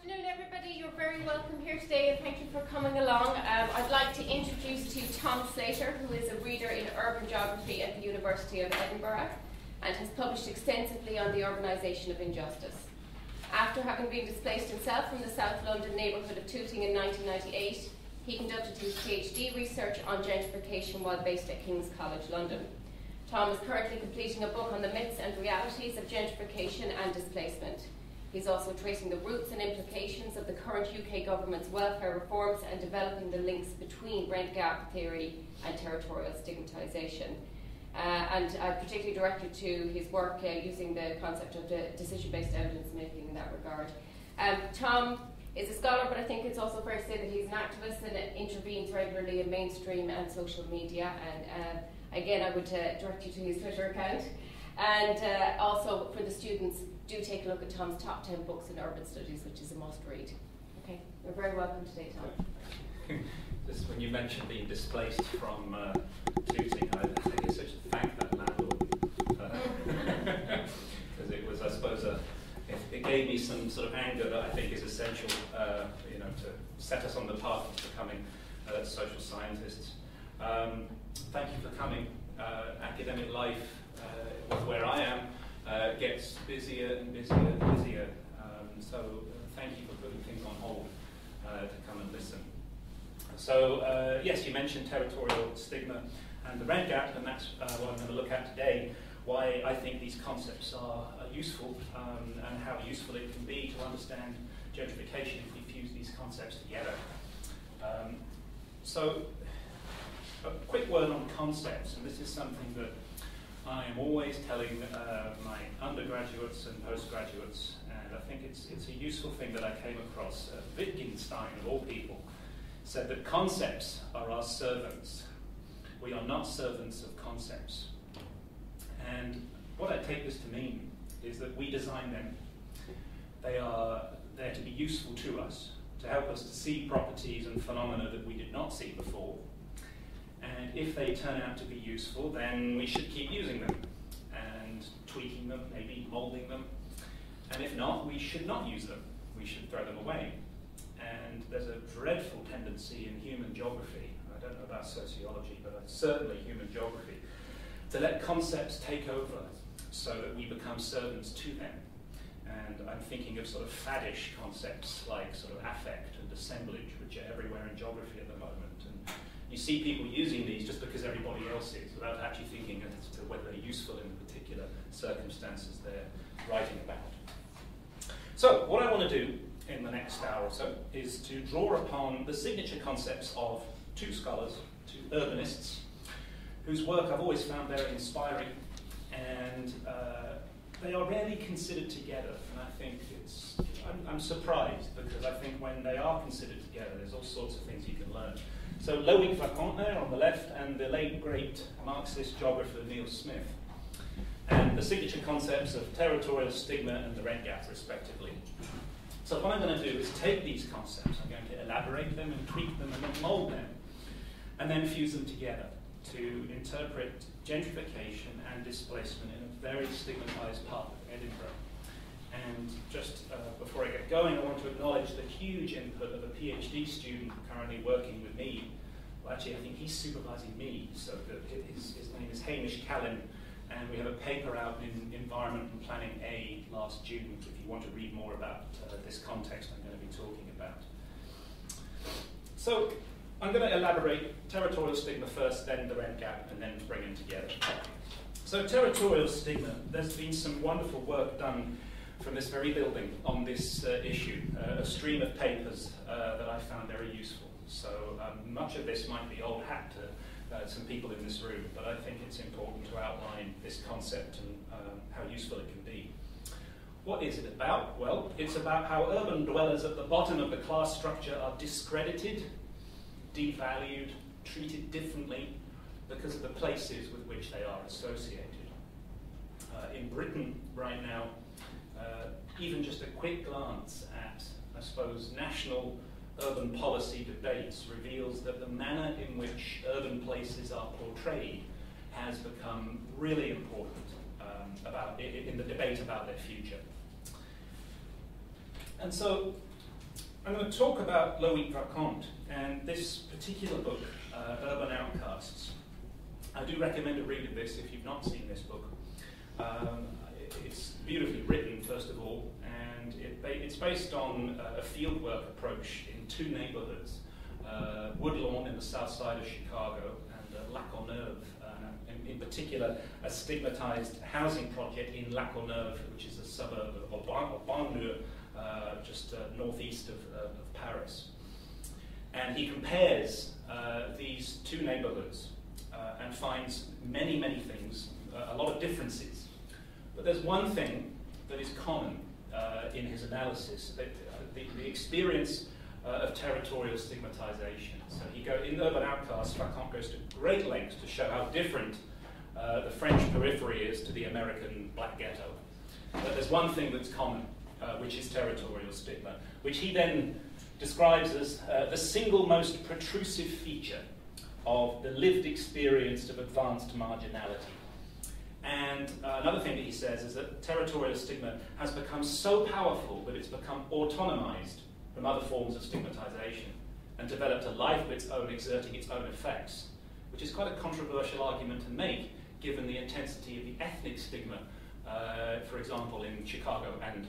afternoon, everybody. You're very welcome here today, and thank you for coming along. I'd like to introduce to you Tom Slater, who is a reader in urban geography at the University of Edinburgh and has published extensively on the urbanisation of injustice. After having been displaced himself from the South London neighbourhood of Tooting in 1998, he conducted his PhD research on gentrification while based at King's College London. Tom is currently completing a book on the myths and realities of gentrification and displacement. He's also tracing the roots and implications of the current UK government's welfare reforms and developing the links between rent gap theory and territorial stigmatisation. And I particularly directed to his work using the concept of the decision-based evidence making in that regard. Tom is a scholar, but I think it's also fair to say that he's an activist and intervenes regularly in mainstream and social media. And again, I would direct you to his Twitter account. And also for the students, do take a look at Tom's top 10 books in urban studies, which is a must read. Okay, you're very welcome today, Tom. Just when you mentioned being displaced from Tooting, I guess I should thank that landlord. Because it was, I suppose, it gave me some sort of anger that I think is essential, you know, to set us on the path of becoming social scientists. Thank you for coming. Academic life, where I am, gets busier and busier and busier. So thank you for putting things on hold to come and listen. So yes, you mentioned territorial stigma and the rent gap, and that's what I'm going to look at today, why I think these concepts are useful and how useful it can be to understand gentrification if we fuse these concepts together. So a quick word on concepts, and this is something that I am always telling my undergraduates and postgraduates, and I think it's a useful thing that I came across. Wittgenstein, of all people, said that concepts are our servants. We are not servants of concepts. And what I take this to mean is that we design them. They are there to be useful to us, to help us to see properties and phenomena that we did not see before. And if they turn out to be useful, then we should keep using them and tweaking them, maybe molding them. And if not, we should not use them. We should throw them away. And there's a dreadful tendency in human geography, I don't know about sociology, but certainly human geography, to let concepts take over so that we become servants to them. And I'm thinking of sort of faddish concepts like sort of affect and assemblage, which are everywhere in geography at the moment. And you see people using these just because everybody else is, without actually thinking as to whether they're useful in the particular circumstances they're writing about. So what I want to do in the next hour or so is to draw upon the signature concepts of two scholars, two urbanists, whose work I've always found very inspiring, and they are rarely considered together, and I think I'm surprised, because I think when they are considered together, there's all sorts of things you can learn. So Loic Wacquant there on the left, and the late great Marxist geographer Neil Smith, and the signature concepts of territorial stigma and the rent gap, respectively. So what I'm going to do is take these concepts, I'm going to elaborate them and tweak them and then mold them, and then fuse them together to interpret gentrification and displacement in a very stigmatized part of Edinburgh. And just before I get going, I want to acknowledge the huge input of a PhD student currently working with me. Well, actually, I think he's supervising me, so his name is Hamish Callan, and we have a paper out in Environment and Planning A last June, if you want to read more about this context I'm going to be talking about. So I'm going to elaborate territorial stigma first, then the rent gap, and then bring them together. So territorial stigma, there's been some wonderful work done from this very building on this issue, a stream of papers that I found very useful. So much of this might be old hat to some people in this room, but I think it's important to outline this concept and how useful it can be. What is it about? Well, it's about how urban dwellers at the bottom of the class structure are discredited, devalued, treated differently because of the places with which they are associated. In Britain right now, even just a quick glance at, I suppose, national urban policy debates reveals that the manner in which urban places are portrayed has become really important in the debate about their future. And so I'm going to talk about Loic Wacquant and this particular book, Urban Outcasts. I do recommend a read of this if you've not seen this book. It's beautifully written, first of all, and it's based on a fieldwork approach in two neighbourhoods, Woodlawn in the south side of Chicago and La Courneuve, in particular a stigmatized housing project in La Courneuve, which is a suburb of banlieue, just northeast of Paris. And he compares these two neighbourhoods and finds many, many things, a lot of differences. But there's one thing that is common in his analysis, the experience of territorial stigmatization. So in Urban Outcasts, Wacquant goes to great lengths to show how different the French periphery is to the American black ghetto. But there's one thing that's common, which is territorial stigma, which he then describes as the single most protrusive feature of the lived experience of advanced marginality. And another thing that he says is that territorial stigma has become so powerful that it's become autonomized from other forms of stigmatization and developed a life of its own, exerting its own effects, which is quite a controversial argument to make given the intensity of the ethnic stigma, for example, in Chicago and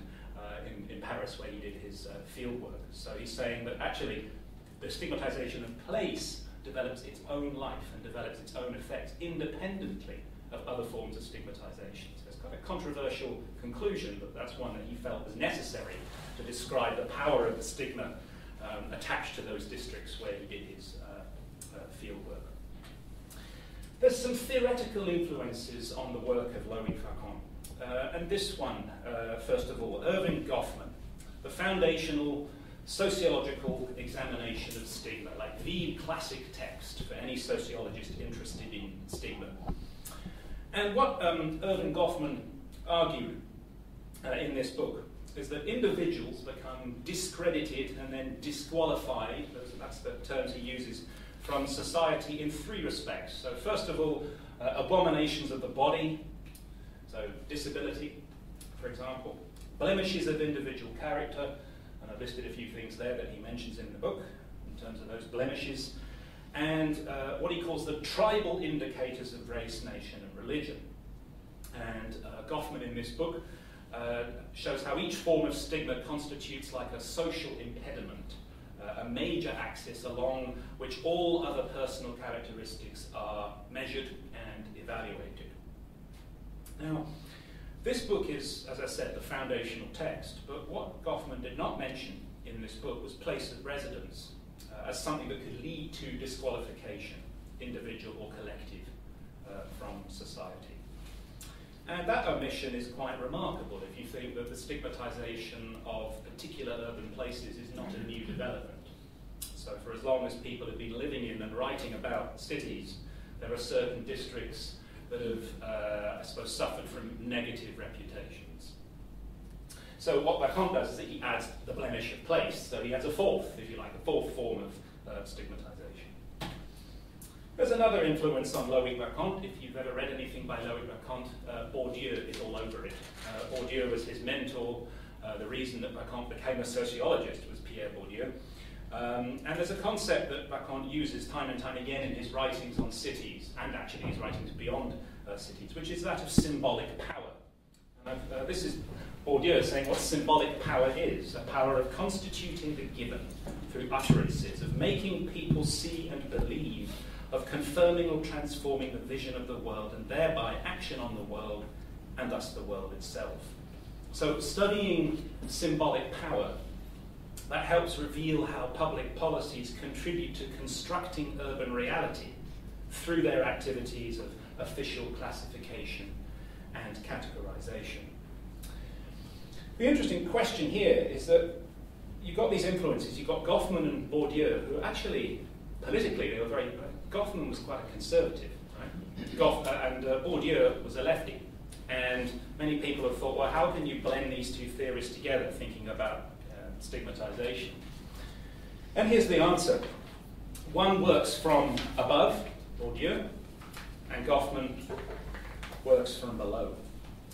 in Paris where he did his field work. So he's saying that actually the stigmatization of place develops its own life and develops its own effects independently of other forms of stigmatization. So it's quite a controversial conclusion, but that's one that he felt was necessary to describe the power of the stigma attached to those districts where he did his field work. There's some theoretical influences on the work of Loic Wacquant. And this one, first of all, Erving Goffman, the foundational sociological examination of stigma, like the classic text for any sociologist interested in stigma. And what Erving Goffman argued in this book is that individuals become discredited and then disqualified, that's the terms he uses, from society in three respects. So first of all, abominations of the body, so disability, for example, blemishes of individual character, and I've listed a few things there that he mentions in the book in terms of those blemishes, and what he calls the tribal indicators of race, nation, and religion. And Goffman in this book shows how each form of stigma constitutes like a social impediment, a major axis along which all other personal characteristics are measured and evaluated. Now, this book is, as I said, the foundational text, but what Goffman did not mention in this book was place of residence as something that could lead to disqualification, individual or collective, from society. And that omission is quite remarkable if you think that the stigmatization of particular urban places is not a new development. So for as long as people have been living in and writing about cities, there are certain districts that have, I suppose, suffered from negative reputations. So what Wacquant does is that he adds the blemish of place, so he adds a fourth, if you like, a fourth form of stigmatization. There's another influence on Loic Wacquant. If you've ever read anything by Loic Wacquant, Bourdieu is all over it. Bourdieu was his mentor. The reason that Wacquant became a sociologist was Pierre Bourdieu. And there's a concept that Wacquant uses time and time again in his writings on cities, and actually his writings beyond cities, which is that of symbolic power. And this is Bourdieu saying what symbolic power is, a power of constituting the given through utterances, of making people see and believe, of confirming or transforming the vision of the world, and thereby action on the world, and thus the world itself. So studying symbolic power, that helps reveal how public policies contribute to constructing urban reality through their activities of official classification and categorization. The interesting question here is that you've got these influences. You've got Goffman and Bourdieu, who actually, politically, they were very... Goffman was quite a conservative, right? And Bourdieu was a lefty. And many people have thought, well, how can you blend these two theories together, thinking about stigmatization? And here's the answer. One works from above, Bourdieu, and Goffman works from below.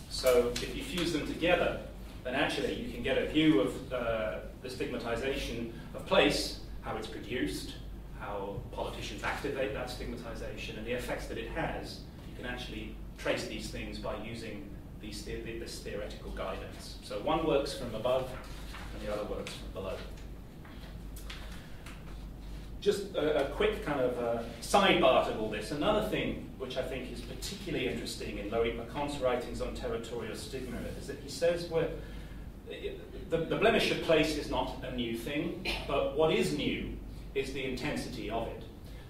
So if you fuse them together, then actually you can get a view of the the stigmatization of place, how it's produced, how politicians activate that stigmatization, and the effects that it has, you can actually trace these things by using this theoretical guidance. So one works from above, and the other works from below. Just a quick kind of sidebar to all this. Another thing which I think is particularly interesting in Loic Wacquant's writings on territorial stigma is that he says the blemish of place is not a new thing, but what is new is the intensity of it.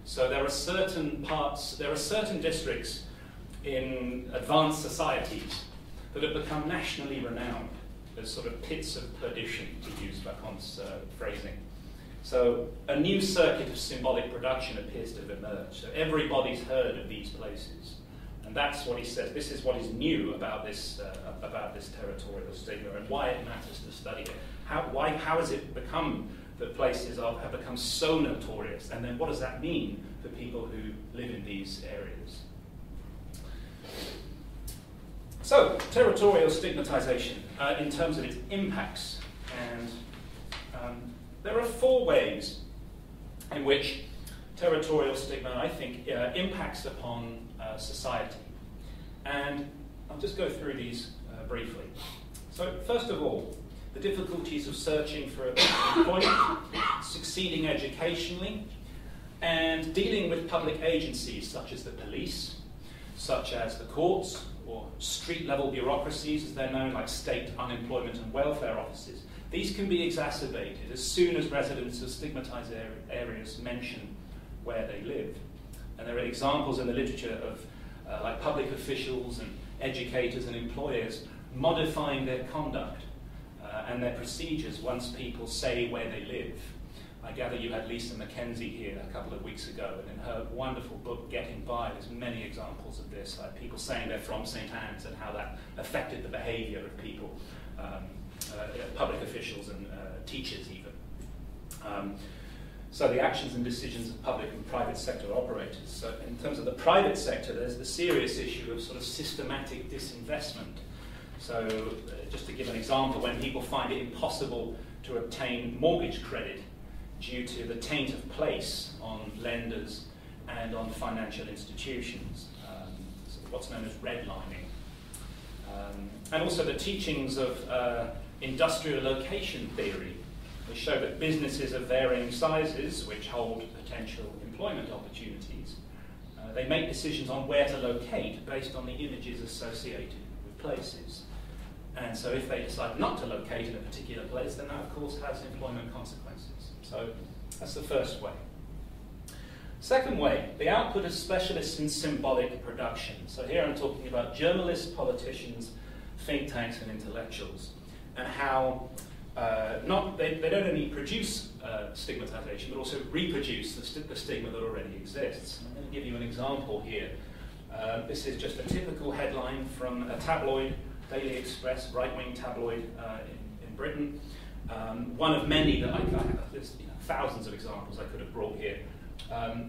So there are certain districts in advanced societies that have become nationally renowned as sort of pits of perdition, to use Wacquant's phrasing. So a new circuit of symbolic production appears to have emerged. So everybody's heard of these places. And that's what he says. This is what is new about this territorial stigma and why it matters to study it. How has it become that places have become so notorious? And then what does that mean for people who live in these areas? So, territorial stigmatization in terms of its impacts. And there are 4 ways in which territorial stigma, I think, impacts upon society. And I'll just go through these briefly. So, first of all, the difficulties of searching for employment, succeeding educationally, and dealing with public agencies such as the police, such as the courts, or street-level bureaucracies, as they're known, like state unemployment and welfare offices. These can be exacerbated as soon as residents of stigmatized areas mention where they live. And there are examples in the literature of like public officials and educators and employers modifying their conduct and their procedures once people say where they live. I gather you had Lisa Mackenzie here a couple of weeks ago, and in her wonderful book, Getting By, there's many examples of this, like people saying they're from St. Anne's and how that affected the behaviour of people, public officials and teachers even. So the actions and decisions of public and private sector operators. So in terms of the private sector, there's the serious issue of sort of systematic disinvestment. So just to give an example, when people find it impossible to obtain mortgage credit due to the taint of place on lenders and on financial institutions, so what's known as redlining. And also the teachings of industrial location theory, which show that businesses of varying sizes, which hold potential employment opportunities, they make decisions on where to locate based on the images associated with places. And so if they decide not to locate in a particular place, then that of course has employment consequences. So that's the first way. Second way, the output of specialists in symbolic production. So here I'm talking about journalists, politicians, think tanks and intellectuals, and how they don't only produce stigmatization, but also reproduce the stigma that already exists. I'm going to give you an example here. This is just a typical headline from a tabloid, Daily Express, right-wing tabloid in Britain. One of many that there's thousands of examples I could have brought here.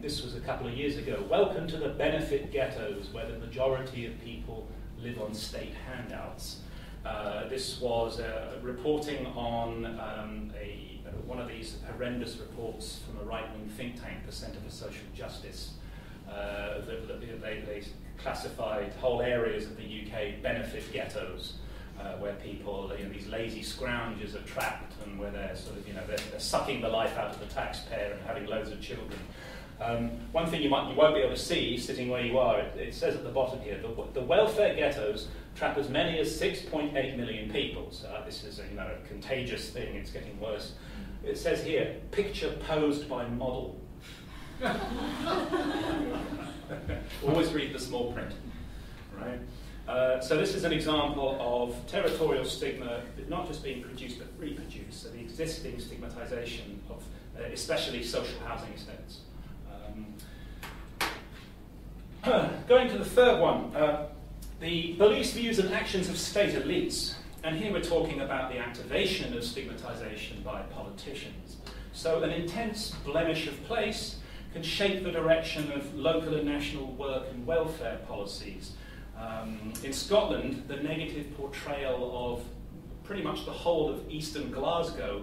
This was a couple of years ago. Welcome to the benefit ghettos, where the majority of people live on state handouts. This was reporting on one of these horrendous reports from a right-wing think tank, the Centre for Social Justice. They classified whole areas of the UK benefit ghettos, where people, these lazy scroungers are trapped, and where they're sort of, they're sucking the life out of the taxpayer and having loads of children. One thing you won't be able to see sitting where you are, it says at the bottom here, the welfare ghettos trap as many as 6.8 million people. So this is a contagious thing, it's getting worse. It says here, picture posed by model. Always read the small print, right? So this is an example of territorial stigma not just being produced but reproduced, so the existing stigmatization of especially social housing estates. Going to the third one, the beliefs, views and actions of state elites. And here we're talking about the activation of stigmatization by politicians. So an intense blemish of place can shape the direction of local and national work and welfare policies. In Scotland, the negative portrayal of pretty much the whole of eastern Glasgow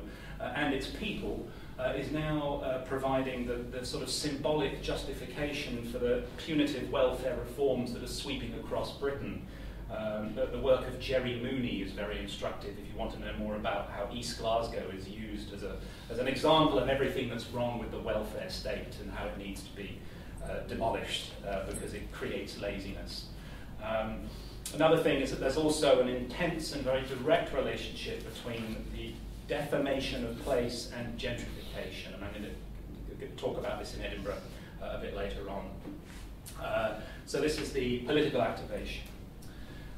and its people is now providing the sort of symbolic justification for the punitive welfare reforms that are sweeping across Britain. The work of Jerry Mooney is very instructive if you want to know more about how East Glasgow is used as an example of everything that's wrong with the welfare state and how it needs to be demolished because it creates laziness. Another thing is that there's also an intense and very direct relationship between the defamation of place and gentrification, and I'm going to talk about this in Edinburgh a bit later on. So this is the political activation.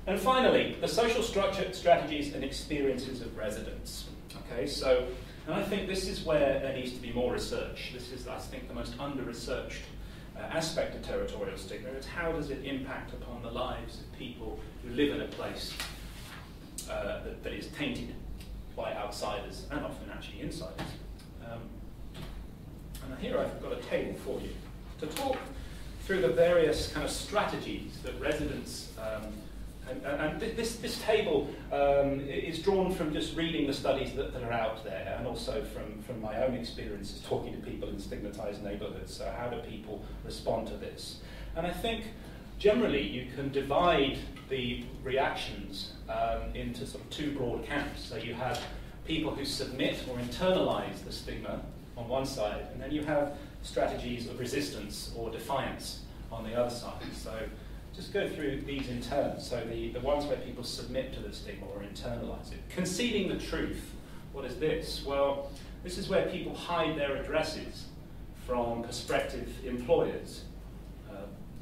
And finally, the social structure, strategies and experiences of residents. Okay, so, and I think this is where there needs to be more research. This is, I think, the most under-researched aspect of territorial stigma. It's how does it impact upon the lives of people who live in a place that is tainted by outsiders and often actually insiders. And here I've got a table for you to talk through the various kind of strategies that residents and this table is drawn from just reading the studies that are out there, and also from my own experiences talking to people in stigmatized neighbourhoods. So how do people respond to this? And I think generally you can divide the reactions into sort of two broad camps. So you have people who submit or internalise the stigma on one side, and then you have strategies of resistance or defiance on the other side. So just go through these in turn. So the ones where people submit to the stigma or internalise it. Conceding the truth. What is this? Well, this is where people hide their addresses from prospective employers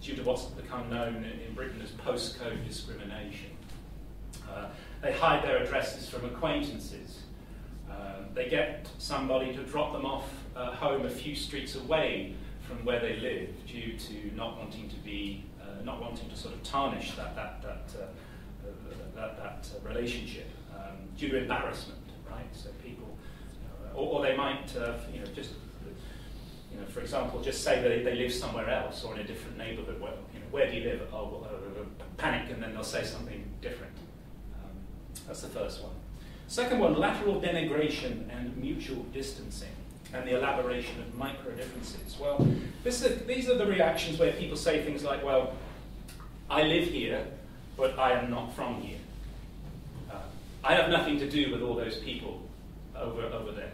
due to what's become known in Britain as postcode discrimination. They hide their addresses from acquaintances. They get somebody to drop them off home a few streets away from where they live due to not wanting to be not wanting to sort of tarnish that relationship due to embarrassment, right? So people, or they might, just, for example, just say that they live somewhere else or in a different neighbourhood. Well, where do you live? Oh, well, panic, and then they'll say something different. That's the first one. Second one, lateral denigration and mutual distancing, and the elaboration of micro differences. Well, these are the reactions where people say things like, well, I live here, but I am not from here. I have nothing to do with all those people over there.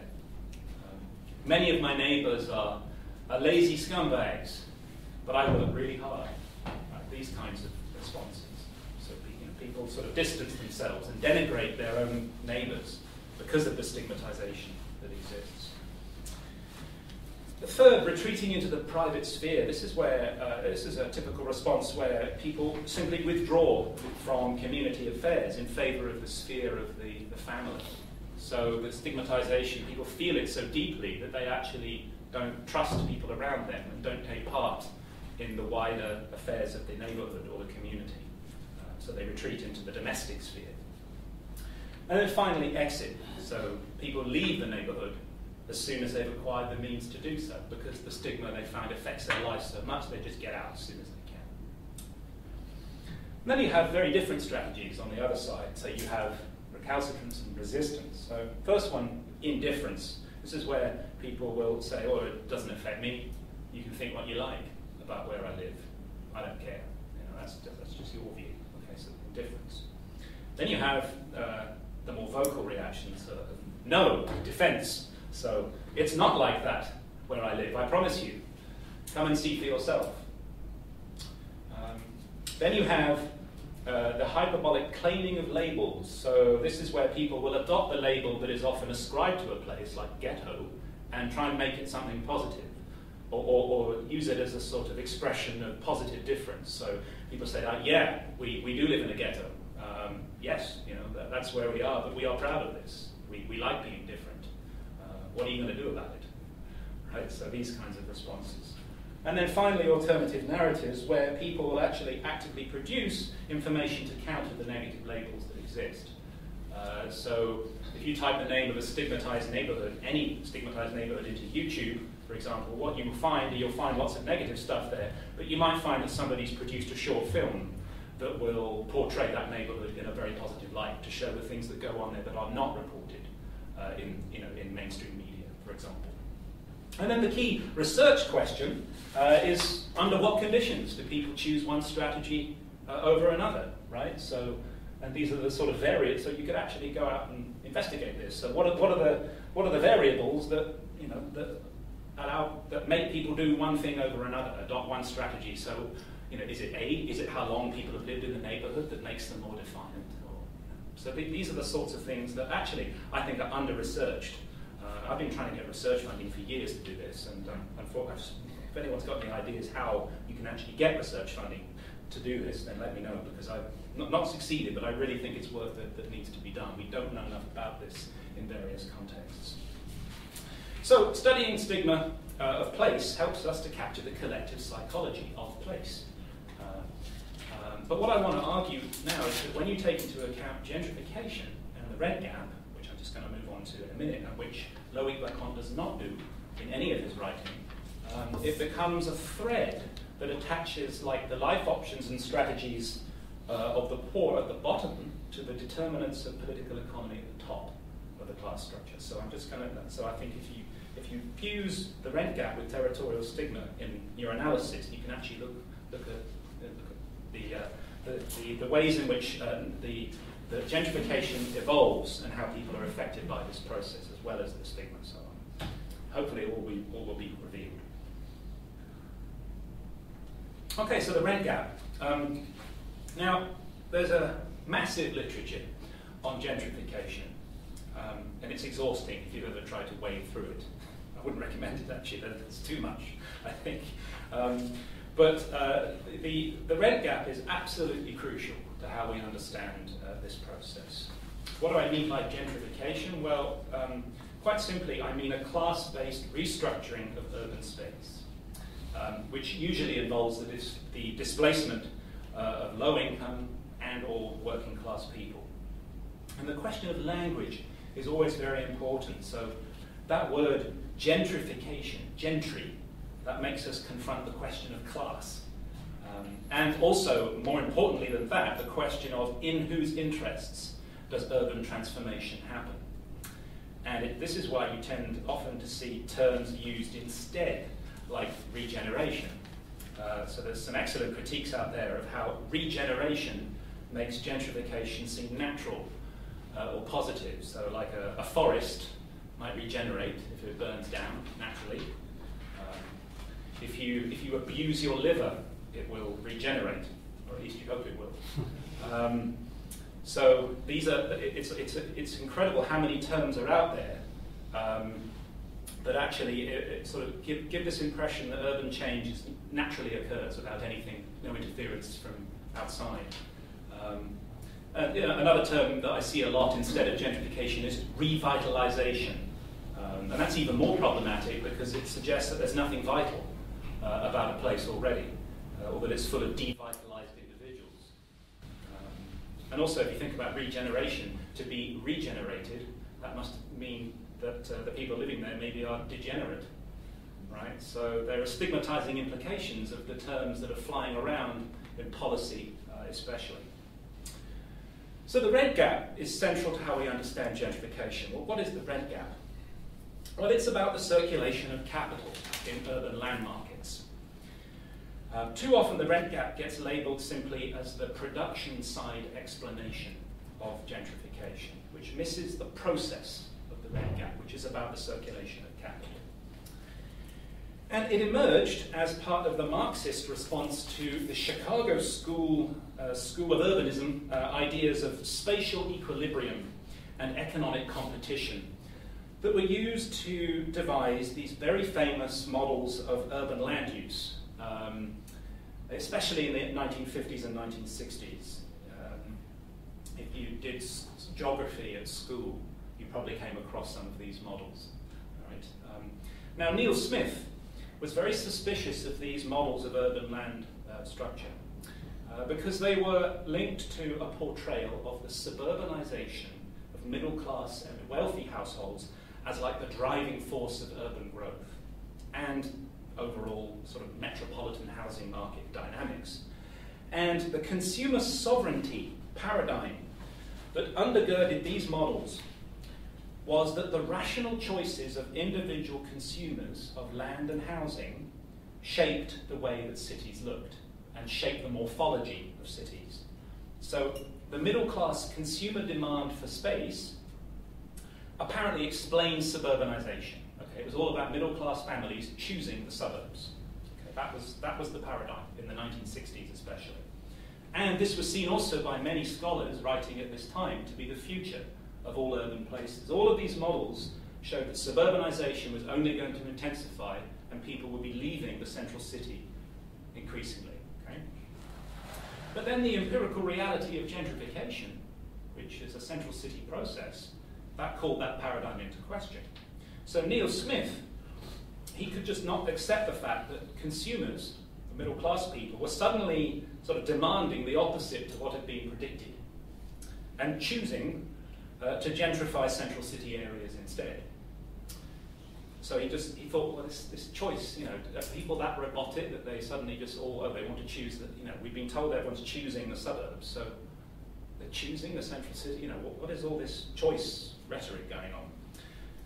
Many of my neighbours are lazy scumbags, but I work really hard. Right? These kinds of responses. So people sort of distance themselves and denigrate their own neighbours because of the stigmatisation that exists. The third, retreating into the private sphere. This is where this is a typical response where people simply withdraw from community affairs in favour of the sphere of the family. So with stigmatisation, people feel it so deeply that they actually don't trust people around them and don't take part in the wider affairs of the neighbourhood or the community. So they retreat into the domestic sphere. And then finally, exit. So people leave the neighbourhood as soon as they've acquired the means to do so, because the stigma they find affects their life so much, they just get out as soon as they can. And then you have very different strategies on the other side. So you have recalcitrance and resistance. So first one, indifference. This is where people will say, oh, it doesn't affect me. You can think what you like about where I live. I don't care. That's just your view. Okay, so indifference. Then you have the more vocal reactions of no, defense. So it's not like that where I live, I promise you. Come and see for yourself. Then you have the hyperbolic claiming of labels. So this is where people will adopt the label that is often ascribed to a place, like ghetto, and try and make it something positive, or use it as a sort of expression of positive difference. So people say, yeah, we do live in a ghetto. Yes, that's where we are, but we are proud of this. We like being different. What are you going to do about it? Right? So these kinds of responses. And then finally, alternative narratives, where people will actually actively produce information to counter the negative labels that exist. So if you type the name of a stigmatized neighborhood, any stigmatized neighborhood into YouTube, for example, what you will find, you'll find lots of negative stuff there, but you might find that somebody's produced a short film that will portray that neighborhood in a very positive light to show the things that go on there that are not reported in mainstream media, for example. And then the key research question is, under what conditions do people choose one strategy over another, right? So, and these are the sort of variables. So you could actually go out and investigate this. So what are the variables that that make people do one thing over another, adopt one strategy? So, is it how long people have lived in the neighbourhood that makes them more defiant? So these are the sorts of things that actually I think are under-researched. I've been trying to get research funding for years to do this, and if anyone's got any ideas how you can actually get research funding to do this, then let me know, because I've not succeeded, but I really think it's work that needs to be done. We don't know enough about this in various contexts. So studying stigma of place helps us to capture the collective psychology of place. But what I want to argue now is that when you take into account gentrification and the rent gap, which I'm just going to move on to in a minute, and which Loic Wacquant does not do in any of his writing, it becomes a thread that attaches like the life options and strategies of the poor at the bottom to the determinants of political economy at the top of the class structure. So I'm just going to, so I think if you fuse the rent gap with territorial stigma in your analysis, you can actually look at the ways in which the gentrification evolves and how people are affected by this process, as well as the stigma. So hopefully all will be revealed. Okay, so the rent gap. Now, there's a massive literature on gentrification, and it's exhausting if you've ever tried to wade through it. I wouldn't recommend it, actually. It's too much, I think. But the rent gap is absolutely crucial to how we understand this process. What do I mean by gentrification? Well, quite simply, I mean a class-based restructuring of urban space, which usually involves the displacement of low-income and or working-class people. And the question of language is always very important. So that word gentrification, gentry, that makes us confront the question of class. And also, more importantly than that, the question of in whose interests does urban transformation happen? And this is why you tend often to see terms used instead, like regeneration. So there's some excellent critiques out there of how regeneration makes gentrification seem natural or positive. So like a forest might regenerate if it burns down naturally. If you abuse your liver, it will regenerate, or at least you hope it will. So these are it's incredible how many terms are out there that actually it sort of give this impression that urban change naturally occurs without no interference from outside. And another term that I see a lot instead of gentrification is revitalization, and that's even more problematic because it suggests that there's nothing vital about a place already, or that it's full of devitalized individuals. And also, if you think about regeneration, to be regenerated, that must mean that the people living there maybe are degenerate, right? So there are stigmatizing implications of the terms that are flying around in policy, especially. So the rent gap is central to how we understand gentrification. Well, what is the rent gap? Well, it's about the circulation of capital in urban land markets. Too often the rent gap gets labelled simply as the production side explanation of gentrification, which misses the process of the rent gap, which is about the circulation of capital. And it emerged as part of the Marxist response to the Chicago School of Urbanism ideas of spatial equilibrium and economic competition that were used to devise these very famous models of urban land use, especially in the 1950s and 1960s. If you did geography at school, you probably came across some of these models. Right? Now, Neil Smith was very suspicious of these models of urban land structure because they were linked to a portrayal of the suburbanization of middle-class and wealthy households as like the driving force of urban growth and overall sort of metropolitan housing market dynamics. And the consumer sovereignty paradigm that undergirded these models was that the rational choices of individual consumers of land and housing shaped the way that cities looked and shaped the morphology of cities. So the middle-class consumer demand for space apparently explains suburbanization. Okay, it was all about middle-class families choosing the suburbs. Okay, that was the paradigm in the 1960s especially. And this was seen also by many scholars writing at this time to be the future of all urban places. All of these models showed that suburbanization was only going to intensify and people would be leaving the central city increasingly. Okay? But then the empirical reality of gentrification, which is a central city process, that called that paradigm into question. So Neil Smith, he could just not accept the fact that consumers, the middle class people, were suddenly sort of demanding the opposite to what had been predicted and choosing to gentrify central city areas instead. So he thought, well, this choice, you know, are people that robotic that they suddenly just they want to choose that, you know, we've been told everyone's choosing the suburbs, so they're choosing the central city, you know, what is all this choice rhetoric going on?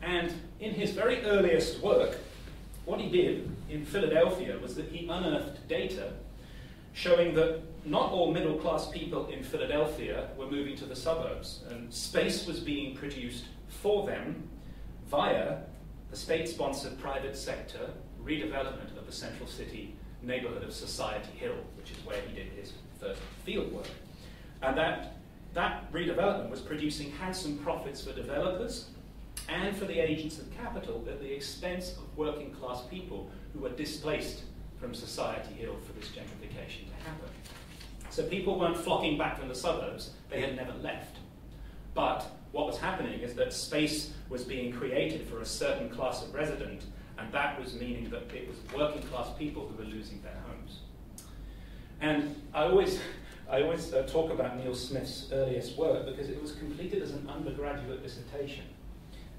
And in his very earliest work, what he did in Philadelphia was that he unearthed data showing that not all middle-class people in Philadelphia were moving to the suburbs, and space was being produced for them via the state-sponsored private sector redevelopment of the central city neighbourhood of Society Hill, which is where he did his first fieldwork. And that redevelopment was producing handsome profits for developers and for the agents of capital at the expense of working-class people who were displaced from Society Hill for this gentrification to happen. So people weren't flocking back from the suburbs, they had never left. But what was happening is that space was being created for a certain class of resident, and that was meaning that it was working class people who were losing their homes. And I always talk about Neil Smith's earliest work because it was completed as an undergraduate dissertation.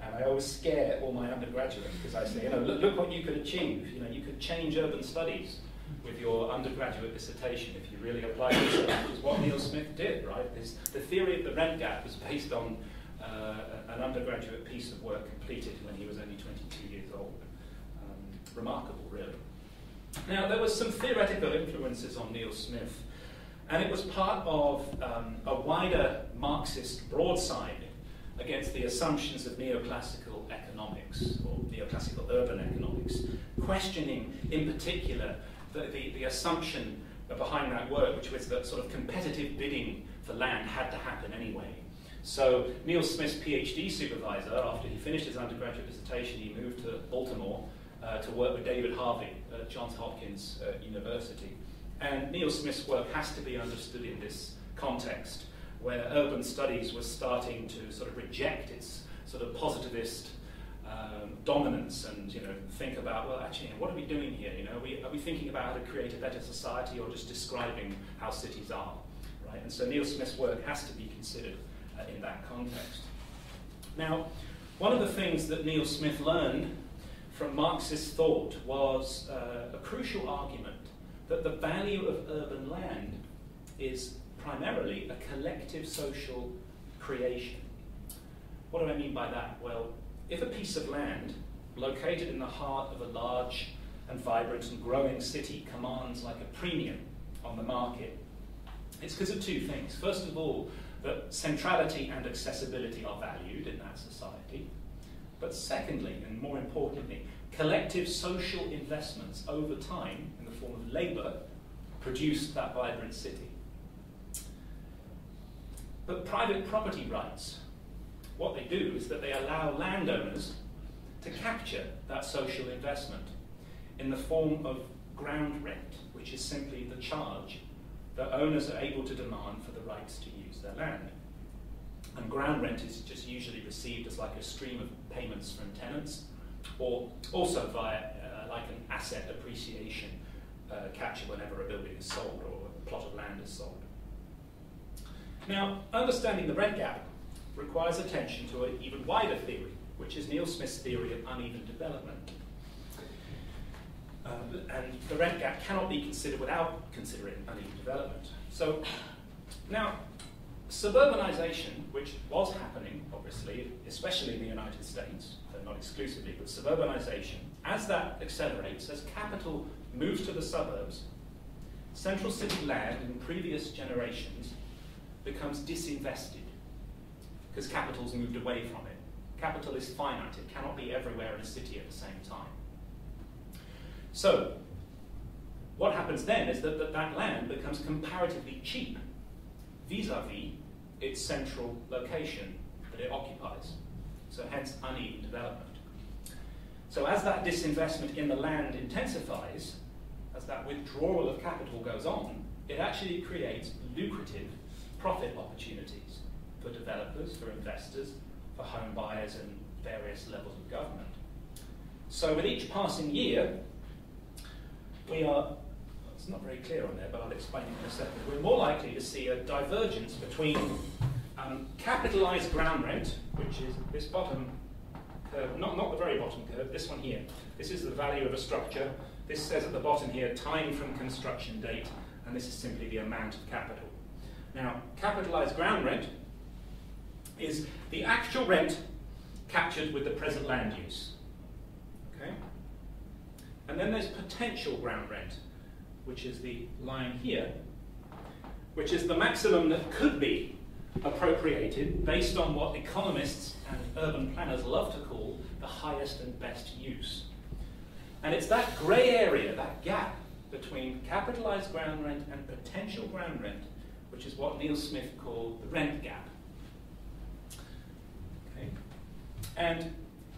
And I always scare all my undergraduates because I say, you know, look what you could achieve. You know, you could change urban studies with your undergraduate dissertation if you really applied this, which is what Neil Smith did, right? The theory of the rent gap was based on an undergraduate piece of work completed when he was only 22 years old. Remarkable, really. Now, there was some theoretical influences on Neil Smith, and it was part of a wider Marxist broadside against the assumptions of neoclassical economics, or neoclassical urban economics, questioning, in particular, the assumption behind that work, which was that sort of competitive bidding for land had to happen anyway. So Neil Smith's PhD supervisor, after he finished his undergraduate dissertation, he moved to Baltimore to work with David Harvey at Johns Hopkins University. And Neil Smith's work has to be understood in this context, where urban studies was starting to sort of reject its sort of positivist dominance and, you know, think about, well, actually, what are we doing here? You know, are we thinking about how to create a better society or just describing how cities are, right? And so Neil Smith's work has to be considered in that context. Now, one of the things that Neil Smith learned from Marxist thought was a crucial argument that the value of urban land is primarily a collective social creation. What do I mean by that? Well, if a piece of land located in the heart of a large and vibrant and growing city commands like a premium on the market, it's because of two things. First of all, that centrality and accessibility are valued in that society. But secondly, and more importantly, collective social investments over time in the form of labour produce that vibrant city. But private property rights, what they do is that they allow landowners to capture that social investment in the form of ground rent, which is simply the charge that owners are able to demand for the rights to use their land. And ground rent is just usually received as like a stream of payments from tenants, or also via like an asset appreciation capture whenever a building is sold or a plot of land is sold. Now, understanding the rent gap requires attention to an even wider theory, which is Neil Smith's theory of uneven development. And the rent gap cannot be considered without considering uneven development. So, now, suburbanization, which was happening, obviously, especially in the United States, though not exclusively, but suburbanization, as that accelerates, as capital moves to the suburbs, central city land in previous generations becomes disinvested because capital's moved away from it. Capital is finite, it cannot be everywhere in a city at the same time. So, what happens then is that that land becomes comparatively cheap vis-a-vis its central location that it occupies. So hence uneven development. So as that disinvestment in the land intensifies, as that withdrawal of capital goes on, it actually creates lucrative profit opportunities for developers, for investors, for home buyers and various levels of government. So with each passing year, we are, it's not very clear on there, but I'll explain it in a second. We're more likely to see a divergence between capitalized ground rent, which is this bottom curve, not the very bottom curve, this one here. This is the value of a structure. This says at the bottom here, time from construction date, and this is simply the amount of capital. Now, capitalized ground rent is the actual rent captured with the present land use. Okay? And then there's potential ground rent, which is the line here, which is the maximum that could be appropriated based on what economists and urban planners love to call the highest and best use. And it's that grey area, that gap between capitalised ground rent and potential ground rent, which is what Neil Smith called the rent gap. Okay. And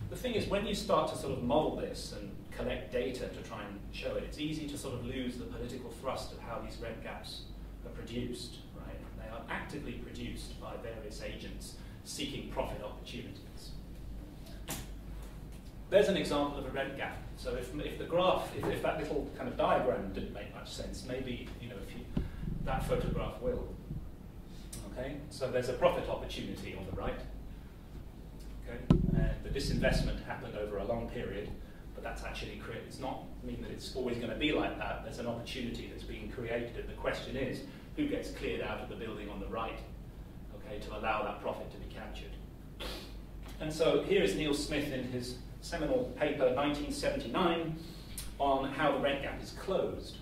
the thing is, when you start to sort of model this and collect data to try and show it, it's easy to sort of lose the political thrust of how these rent gaps are produced, right? They are actively produced by various agents seeking profit opportunities. There's an example of a rent gap. So if the graph, if that little kind of diagram didn't make much sense, maybe that photograph will. Okay, so there's a profit opportunity on the right. Okay, and the disinvestment happened over a long period, but that's actually created. It's not mean that it's always going to be like that. There's an opportunity that's being created, and the question is, who gets cleared out of the building on the right? Okay, to allow that profit to be captured. And so here is Neil Smith in his seminal paper, 1979, on how the rent gap is closed.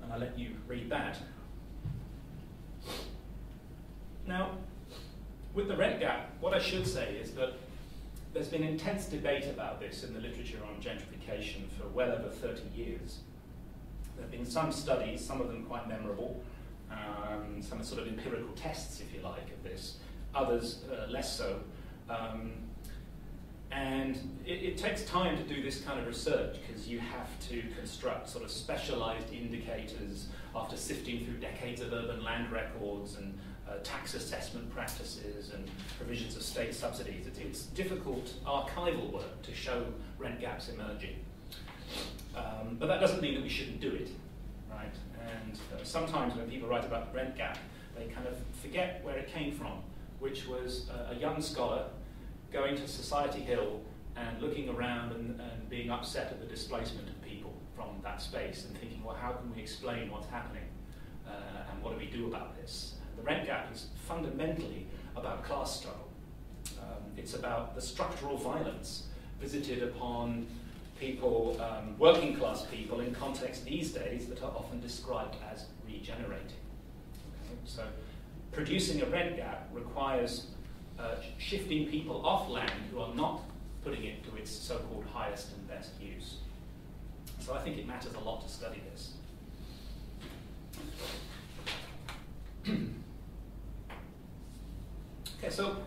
And I'll let you read that. Now, with the rent gap, what I should say is that there's been intense debate about this in the literature on gentrification for well over 30 years. There have been some studies, some of them quite memorable, some sort of empirical tests, if you like, of this, others less so. And it takes time to do this kind of research because you have to construct sort of specialized indicators after sifting through decades of urban land records and tax assessment practices and provisions of state subsidies. It's difficult archival work to show rent gaps emerging. But that doesn't mean that we shouldn't do it, right? And sometimes when people write about the rent gap, they kind of forget where it came from, which was a young scholar going to Society Hill and looking around and being upset at the displacement of people from that space and thinking, well, how can we explain what's happening and what do we do about this? And the rent gap is fundamentally about class struggle. It's about the structural violence visited upon people, working class people, in contexts these days that are often described as regenerating. Okay? So producing a rent gap requires shifting people off land who are not putting it to its so-called highest and best use. So I think it matters a lot to study this. Okay, so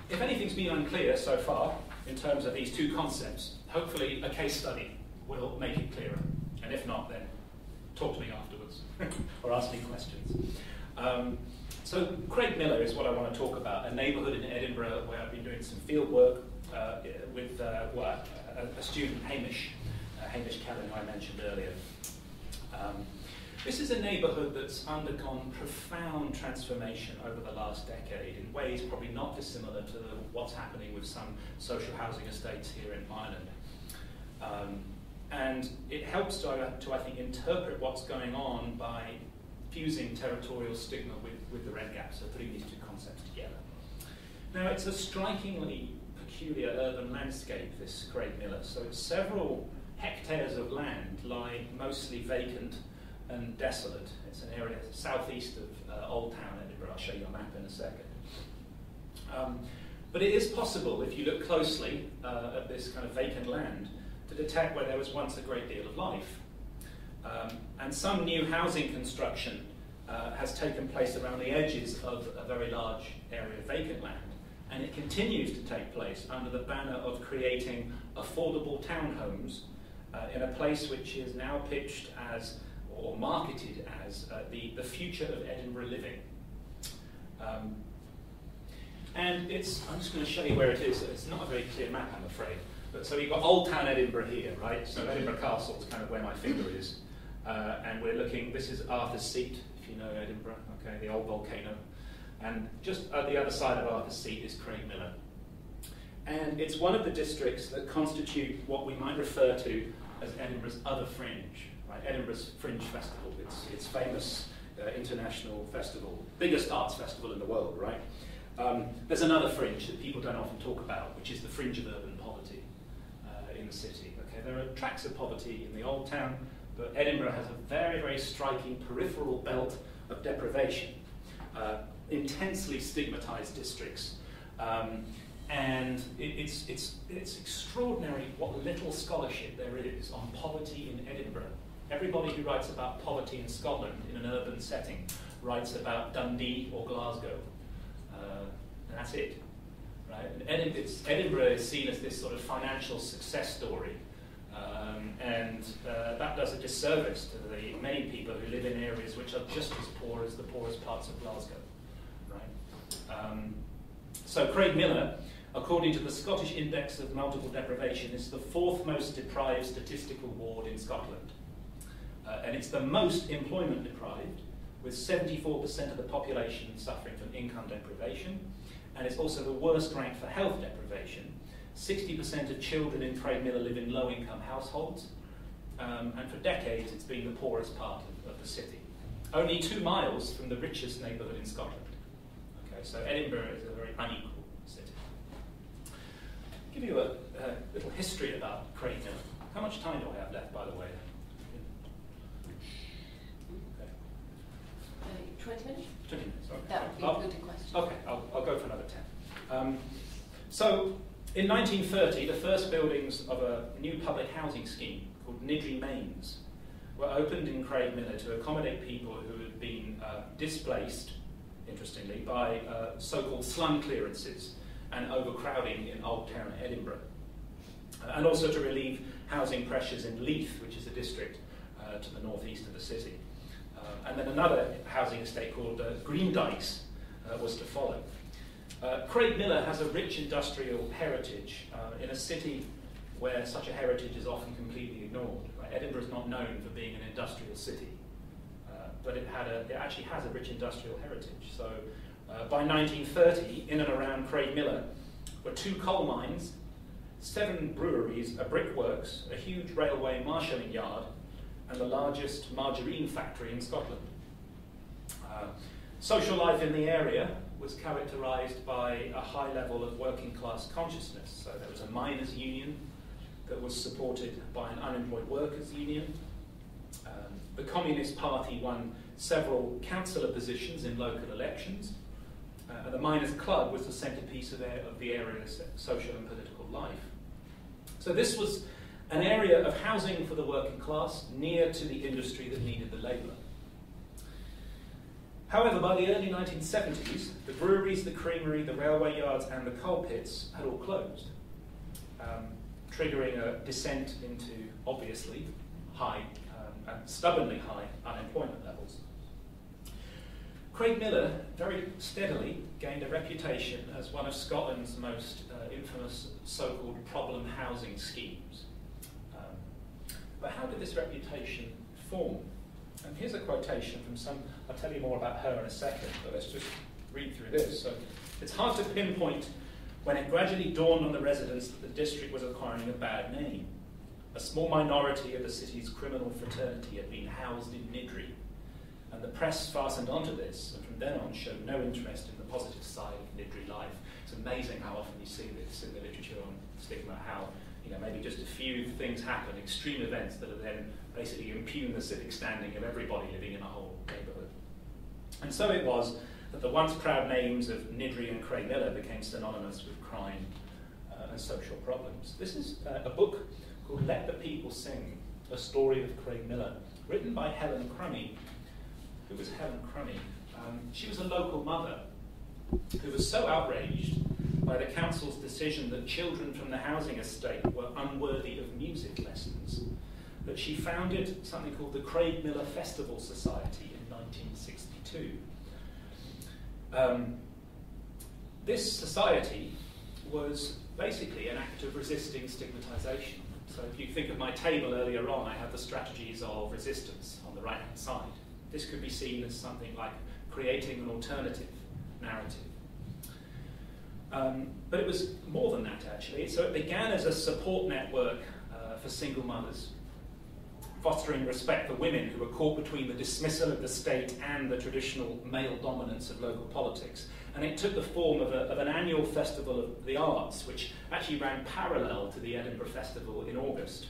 if anything's been unclear so far in terms of these two concepts, hopefully a case study will make it clearer. And if not, then talk to me afterwards or ask me questions. So Craigmillar is what I want to talk about, a neighbourhood in Edinburgh where I've been doing some field work with a student, Hamish Kelly, who I mentioned earlier. This is a neighbourhood that's undergone profound transformation over the last decade in ways probably not dissimilar to what's happening with some social housing estates here in Ireland. And it helps to, I think, interpret what's going on by fusing territorial stigma with the rent gap, so putting these two concepts together. Now, it's a strikingly peculiar urban landscape, this Craigmillar. So several hectares of land lie mostly vacant and desolate. It's an area southeast of Old Town Edinburgh. I'll show you a map in a second. But it is possible, if you look closely at this kind of vacant land, to detect where there was once a great deal of life. And some new housing construction has taken place around the edges of a very large area of vacant land. And it continues to take place under the banner of creating affordable townhomes in a place which is now pitched as, or marketed as, the future of Edinburgh living. And I'm just going to show you where it is. It's not a very clear map, I'm afraid. But so you've got Old Town Edinburgh here, right? So Edinburgh Castle is kind of where my finger is. And we're looking, this is Arthur's Seat, if you know Edinburgh, okay, the old volcano. And just at the other side of Arthur's Seat is Craigmillar. And it's one of the districts that constitute what we might refer to as Edinburgh's other fringe, right? Edinburgh's Fringe Festival. It's famous international festival, biggest arts festival in the world, right? There's another fringe that people don't often talk about, which is the fringe of urban poverty in the city. Okay, there are tracts of poverty in the Old Town, but Edinburgh has a very, very striking peripheral belt of deprivation. Intensely stigmatized districts, and it's extraordinary what little scholarship there is on poverty in Edinburgh. Everybody who writes about poverty in Scotland in an urban setting writes about Dundee or Glasgow, and that's it, right? And Edinburgh is seen as this sort of financial success story, and that does a disservice to the many people who live in areas which are just as poor as the poorest parts of Glasgow. So Craigmillar, according to the Scottish Index of Multiple Deprivation, is the 4th most deprived statistical ward in Scotland. And it's the most employment deprived, with 74% of the population suffering from income deprivation. And it's also the worst ranked for health deprivation. 60% of children in Craigmillar live in low-income households. And for decades, it's been the poorest part of the city. Only 2 miles from the richest neighbourhood in Scotland. So Edinburgh is a very unequal city. I'll give you a little history about Craigmillar. How much time do I have left, by the way? Okay. 20 minutes? 20 minutes, okay. That would be a good question. Okay, I'll go for another 10. So in 1930, the first buildings of a new public housing scheme called Nidri Mains were opened in Craigmillar to accommodate people who had been displaced, interestingly, by so-called slum clearances and overcrowding in Old Town Edinburgh. And also to relieve housing pressures in Leith, which is a district to the northeast of the city. And then another housing estate called Greendykes was to follow. Craigmillar has a rich industrial heritage in a city where such a heritage is often completely ignored. Right? Edinburgh is not known for being an industrial city. But it actually has a rich industrial heritage. So by 1930, in and around Craigmillar, were 2 coal mines, 7 breweries, a brickworks, a huge railway marshalling yard, and the largest margarine factory in Scotland. Social life in the area was characterised by a high level of working class consciousness. So there was a miners' union that was supported by an unemployed workers' union. The Communist Party won several councillor positions in local elections. The Miners' Club was the centrepiece of the area's social and political life. So this was an area of housing for the working class near to the industry that needed the labour. However, by the early 1970s, the breweries, the creamery, the railway yards and the coal pits had all closed, triggering a descent into, obviously, high and stubbornly high unemployment levels. Craigmillar very steadily gained a reputation as one of Scotland's most infamous so-called problem housing schemes. But how did this reputation form? And here's a quotation from I'll tell you more about her in a second, but let's just read through this. So, it's hard to pinpoint when it gradually dawned on the residents that the district was acquiring a bad name. A small minority of the city's criminal fraternity had been housed in Nidri, And the press fastened onto this, and from then on showed no interest in the positive side of Niddry life. It's amazing how often you see this in the literature on stigma, how maybe just a few things happen, extreme events that are then basically impugn the civic standing of everybody living in a whole neighbourhood. And so it was that the once proud names of Niddry and Craigmillar became synonymous with crime and social problems. This is a book called Let the People Sing, a story of Craigmillar, written by Helen Crummy. Who was Helen Crummy? She was a local mother who was so outraged by the council's decision that children from the housing estate were unworthy of music lessons that she founded something called the Craigmillar Festival Society in 1962. This society was basically an act of resisting stigmatisation. So if you think of my table earlier on, I had the strategies of resistance on the right-hand side. This could be seen as something like creating an alternative narrative. But it was more than that, actually. So it began as a support network for single mothers, fostering respect for women who were caught between the dismissal of the state and the traditional male dominance of local politics. And it took the form of an annual festival of the arts, which actually ran parallel to the Edinburgh Festival in August.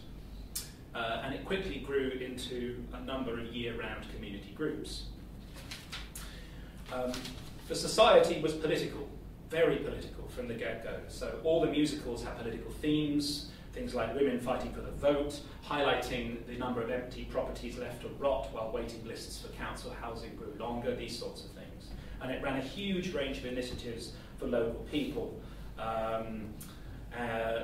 And it quickly grew into a number of year-round community groups. The society was political, very political from the get-go. So all the musicals had political themes, things like women fighting for the vote, highlighting the number of empty properties left to rot while waiting lists for council housing grew longer, these sorts of things. And it ran a huge range of initiatives for local people,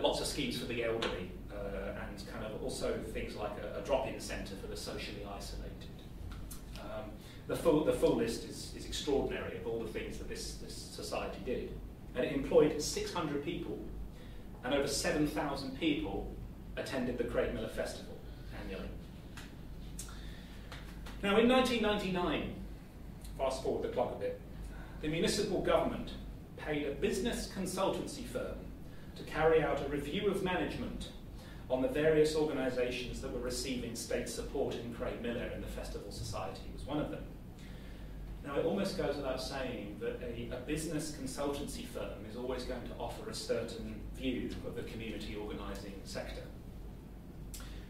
lots of schemes for the elderly, and kind of also things like a drop-in centre for the socially isolated. The full list is extraordinary of all the things that this society did. And it employed 600 people, and over 7,000 people attended the Craigmillar Festival annually. Now in 1999, fast forward the clock a bit, the municipal government paid a business consultancy firm to carry out a review of management on the various organisations that were receiving state support in Craigmillar, and the Festival Society was one of them. Now, it almost goes without saying that a business consultancy firm is always going to offer a certain view of the community organising sector.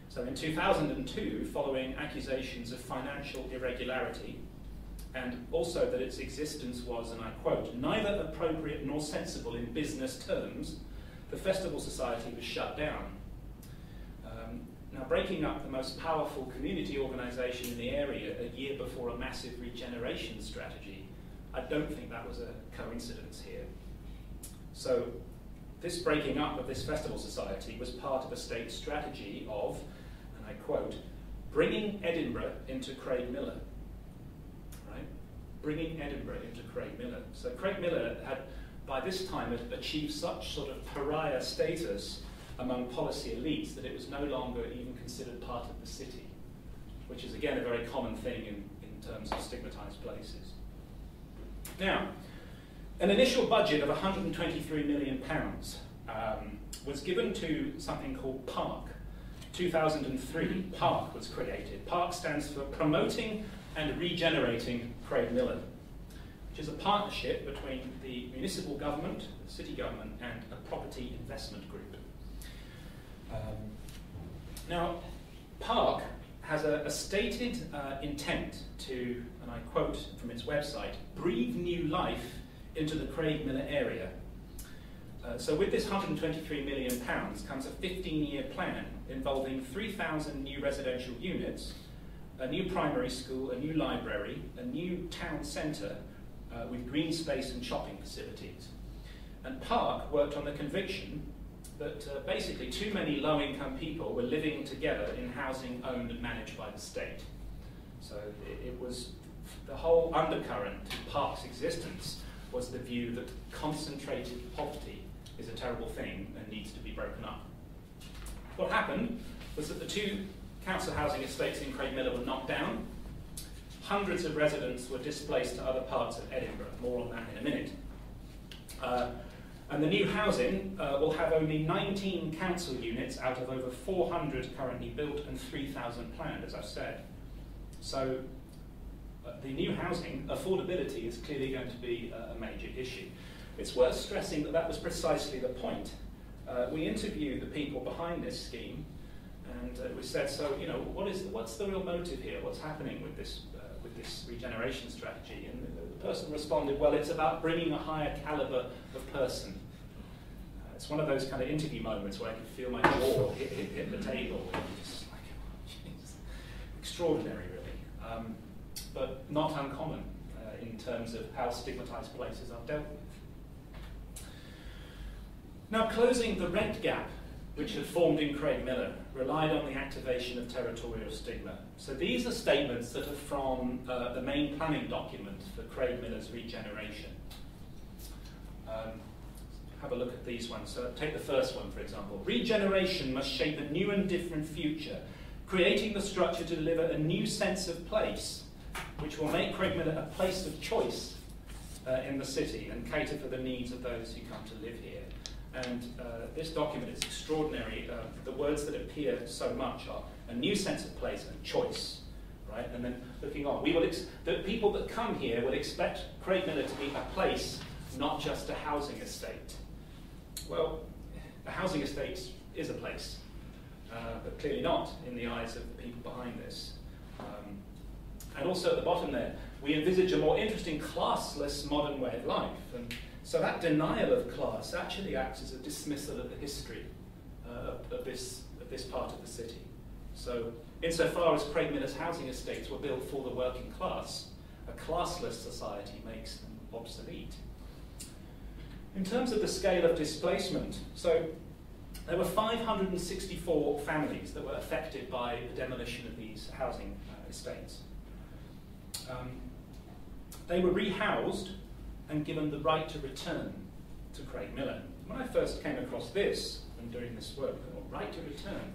So in 2002, following accusations of financial irregularity, and also that its existence was, and I quote, neither appropriate nor sensible in business terms, the Festival Society was shut down. Now, breaking up the most powerful community organisation in the area a year before a massive regeneration strategy, I don't think that was a coincidence here. So, this breaking up of this Festival Society was part of a state strategy of, and I quote, bringing Edinburgh into Craigmillar. Right? Bringing Edinburgh into Craigmillar. So Craigmillar had, by this time, achieved such sort of pariah status among policy elites that it was no longer even considered part of the city, which is again a very common thing in terms of stigmatised places. Now, an initial budget of £123 million was given to something called PARC. 2003, PARC was created. PARC stands for Promoting and Regenerating Craigmillar, which is a partnership between the municipal government, the city government, and a property investment group. Now, PARC has a stated intent to, and I quote from its website, breathe new life into the Craigmillar area. So with this £123 million comes a 15-year plan involving 3,000 new residential units, a new primary school, a new library, a new town centre with green space and shopping facilities. And PARC worked on the conviction that basically too many low-income people were living together in housing owned and managed by the state. So it was the whole undercurrent to PARC's existence was the view that concentrated poverty is a terrible thing and needs to be broken up. What happened was that the two council housing estates in Craigmillar were knocked down. Hundreds of residents were displaced to other parts of Edinburgh. More on that in a minute. And the new housing will have only 19 council units out of over 400 currently built and 3,000 planned, as I've said. So the new housing, affordability is clearly going to be a major issue. It's worth stressing that that was precisely the point. We interviewed the people behind this scheme, and we said, so, you know, what's the real motive here? What's happening with this regeneration strategy? And the person responded, well, it's about bringing a higher caliber of person. It's one of those kind of interview moments where I can feel my jaw hit the table. Just like, geez. Extraordinary, really. But not uncommon in terms of how stigmatized places are dealt with. Now, closing the rent gap, which had formed in Craigmillar, relied on the activation of territorial stigma. So these are statements that are from the main planning document for Craigmillar's regeneration. Have a look at these ones. So take the first one, for example. Regeneration must shape a new and different future, creating the structure to deliver a new sense of place, which will make Craigmillar a place of choice in the city and cater for the needs of those who come to live here. And this document is extraordinary. The words that appear so much are a new sense of place and choice, right? And then looking on, the people that come here will expect Craigmillar to be a place, not just a housing estate. Well, a housing estate is a place, but clearly not in the eyes of the people behind this. And also at the bottom there, we envisage a more interesting classless modern way of life. And so that denial of class actually acts as a dismissal of the history of this part of the city. So insofar as Craigmillar's housing estates were built for the working class, a classless society makes them obsolete. In terms of the scale of displacement, so there were 564 families that were affected by the demolition of these housing estates. They were rehoused and given the right to return to Craigmillar. When I first came across this and doing this work, I thought, right to return,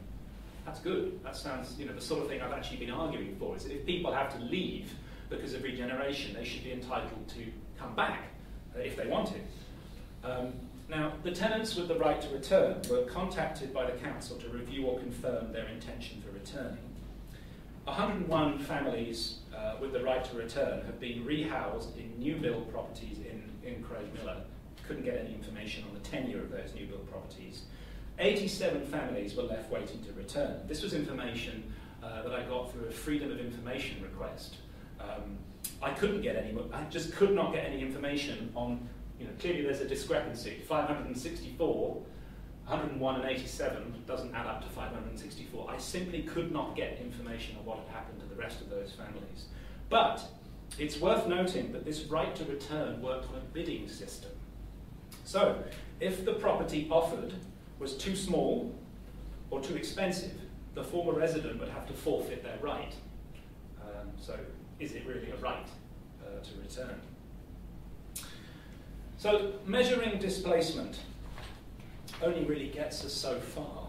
that's good. That sounds, you know, the sort of thing I've actually been arguing for, is that if people have to leave because of regeneration, they should be entitled to come back if they wanted. Now, the tenants with the right to return were contacted by the council to review or confirm their intention for returning. 101 families with the right to return have been rehoused in new build properties in Craigmillar. Couldn't get any information on the tenure of those new build properties. 87 families were left waiting to return. This was information that I got through a Freedom of Information request. I just could not get any information on, you know, clearly there's a discrepancy. 564, 101 and 87 doesn't add up to 564. I simply could not get information on what had happened to the rest of those families. But it's worth noting that this right to return worked on a bidding system. So if the property offered was too small or too expensive, the former resident would have to forfeit their right. So is it really a right to return? So measuring displacement only really gets us so far.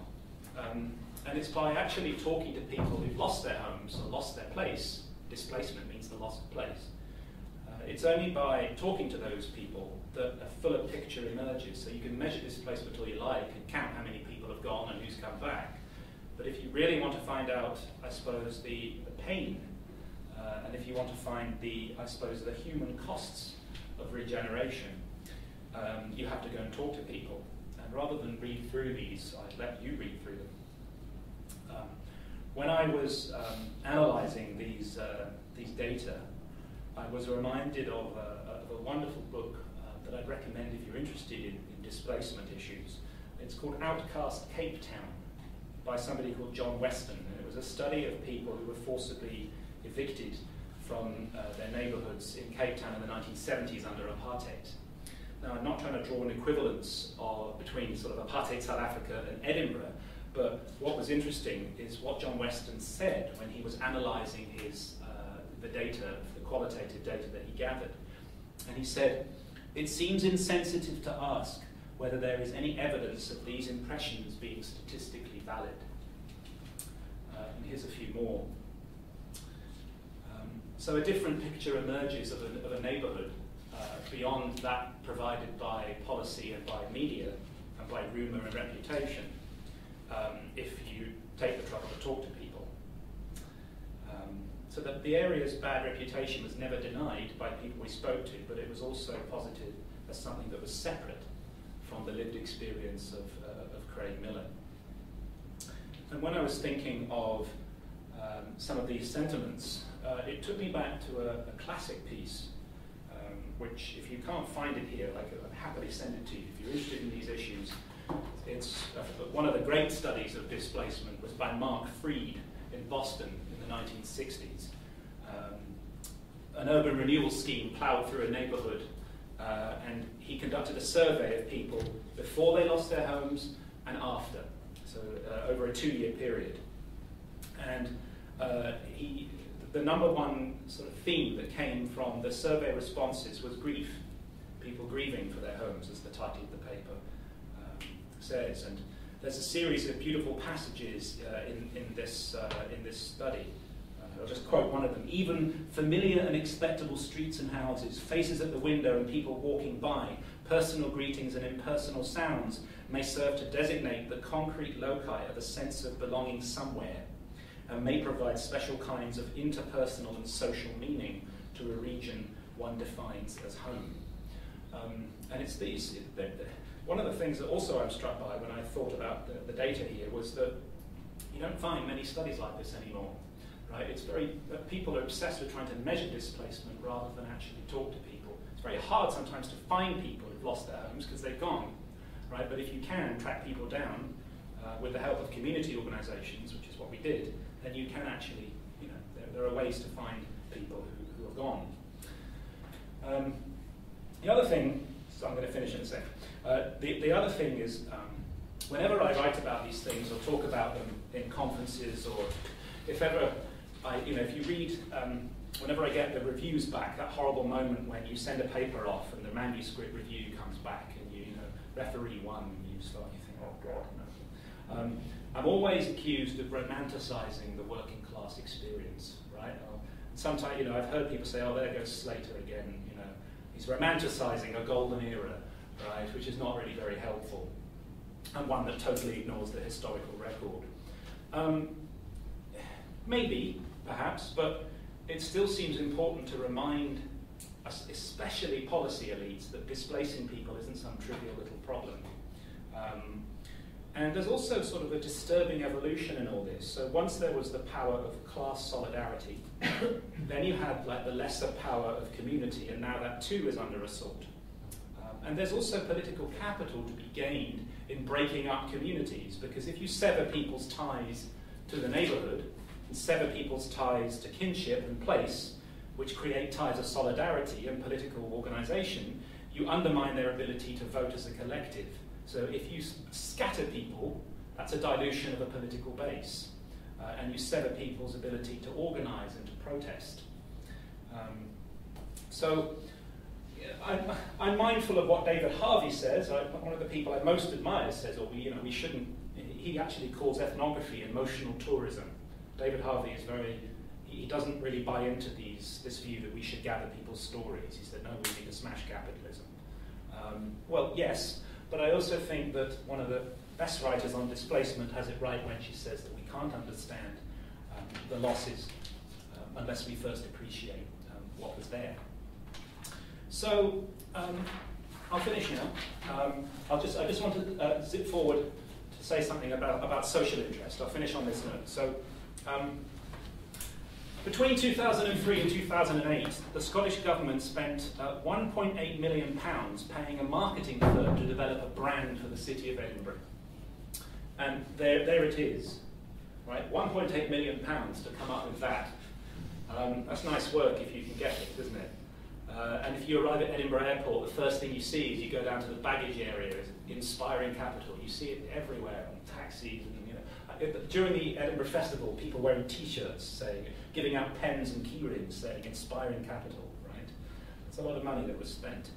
And it's by actually talking to people who've lost their homes or lost their place. Displacement means the loss of place. It's only by talking to those people that a fuller picture emerges. So you can measure displacement all you like and count how many people have gone and who's come back. But if you really want to find out, I suppose, the pain, and if you want to find the human costs of regeneration, you have to go and talk to people. And rather than read through these, I'd let you read through them. When I was analysing these data, I was reminded of a wonderful book that I'd recommend if you're interested in displacement issues. It's called Outcast Cape Town by somebody called John Weston. And it was a study of people who were forcibly evicted from their neighbourhoods in Cape Town in the 1970s under apartheid. Now, I'm not trying to draw an equivalence between sort of apartheid South Africa and Edinburgh, but what was interesting is what John Weston said when he was analysing the data, the qualitative data that he gathered. And he said, "It seems insensitive to ask whether there is any evidence of these impressions being statistically valid." And here's a few more. So a different picture emerges of a neighbourhood beyond that provided by policy and by media and by rumour and reputation, if you take the trouble to talk to people. So that the area's bad reputation was never denied by people we spoke to, but it was also posited as something that was separate from the lived experience of Craigmillar. And when I was thinking of some of these sentiments, it took me back to a classic piece, which, if you can't find it here, I'd happily send it to you. If you're interested in these issues, it's one of the great studies of displacement was by Mark Freed in Boston in the 1960s. An urban renewal scheme ploughed through a neighbourhood, and he conducted a survey of people before they lost their homes and after, so over a 2-year period. And the number one sort of theme that came from the survey responses was grief, people grieving for their homes, as the title of the paper says. And there's a series of beautiful passages in this study. I'll just quote one of them. Even familiar and expectable streets and houses, faces at the window and people walking by, personal greetings and impersonal sounds may serve to designate the concrete loci of a sense of belonging somewhere, and may provide special kinds of interpersonal and social meaning to a region one defines as home. And it's these, one of the things that also I'm struck by when I thought about the data here was that you don't find many studies like this anymore, right? It's people are obsessed with trying to measure displacement rather than actually talk to people. It's very hard sometimes to find people who've lost their homes because they've gone, right? But if you can track people down with the help of community organisations, which is what we did, then you can actually, there are ways to find people who have gone. The other thing, so I'm going to finish in a second. The other thing is, whenever I write about these things or talk about them in conferences, or if ever if you read, whenever I get the reviews back, that horrible moment when you send a paper off and the manuscript review comes back and you referee one, and you start, you think, oh God, no. I'm always accused of romanticising the working class experience, right? Sometimes, I've heard people say, oh, there goes Slater again, he's romanticising a golden era, right, which is not really very helpful, and one that totally ignores the historical record. Maybe, perhaps, but it still seems important to remind us, especially policy elites, that displacing people isn't some trivial little problem. And there's also sort of a disturbing evolution in all this. So once there was the power of class solidarity, then you had the lesser power of community, and now that too is under assault. And there's also political capital to be gained in breaking up communities, because if you sever people's ties to the neighbourhood, and sever people's ties to kinship and place, which create ties of solidarity and political organisation, you undermine their ability to vote as a collective. So if you scatter people, that's a dilution of a political base. And you sever people's ability to organise and to protest. So I'm mindful of what David Harvey says. One of the people I most admire says, we shouldn't, he actually calls ethnography emotional tourism. David Harvey is he doesn't really buy into this view that we should gather people's stories. He said, no, we need to smash capitalism. Well, yes, but I also think that one of the best writers on displacement has it right when she says that we can't understand the losses unless we first appreciate what was there. So I'll finish now. I just want to zip forward to say something about social interest. I'll finish on this note. So between 2003 and 2008, the Scottish Government spent £1.8 million paying a marketing firm to develop a brand for the city of Edinburgh. And there it is, right? £1.8 million to come up with that. That's nice work if you can get it, isn't it? And if you arrive at Edinburgh Airport, the first thing you see is you go down to the baggage area, inspiring capital. You see it everywhere on taxis and during the Edinburgh Festival, people wearing T-shirts saying, giving out pens and key rings saying inspiring capital, right? That's a lot of money that was spent.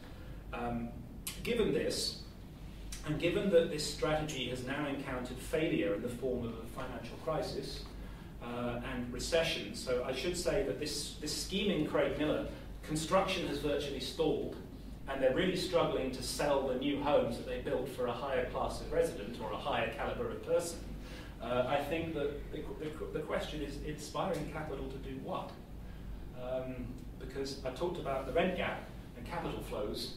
Given this, and given that this strategy has now encountered failure in the form of a financial crisis and recession, so I should say that this scheme in Craigmillar, construction has virtually stalled, and they're really struggling to sell the new homes that they built for a higher class of resident or a higher calibre of person. I think that the question is inspiring capital to do what? Because I talked about the rent gap and capital flows.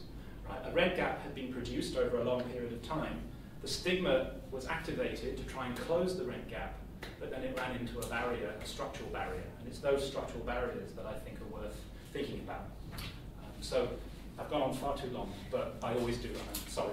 Right? A rent gap had been produced over a long period of time. The stigma was activated to try and close the rent gap, but then it ran into a barrier, a structural barrier. And it's those structural barriers that I think are worth thinking about. So I've gone on far too long, but I always do, and I'm sorry.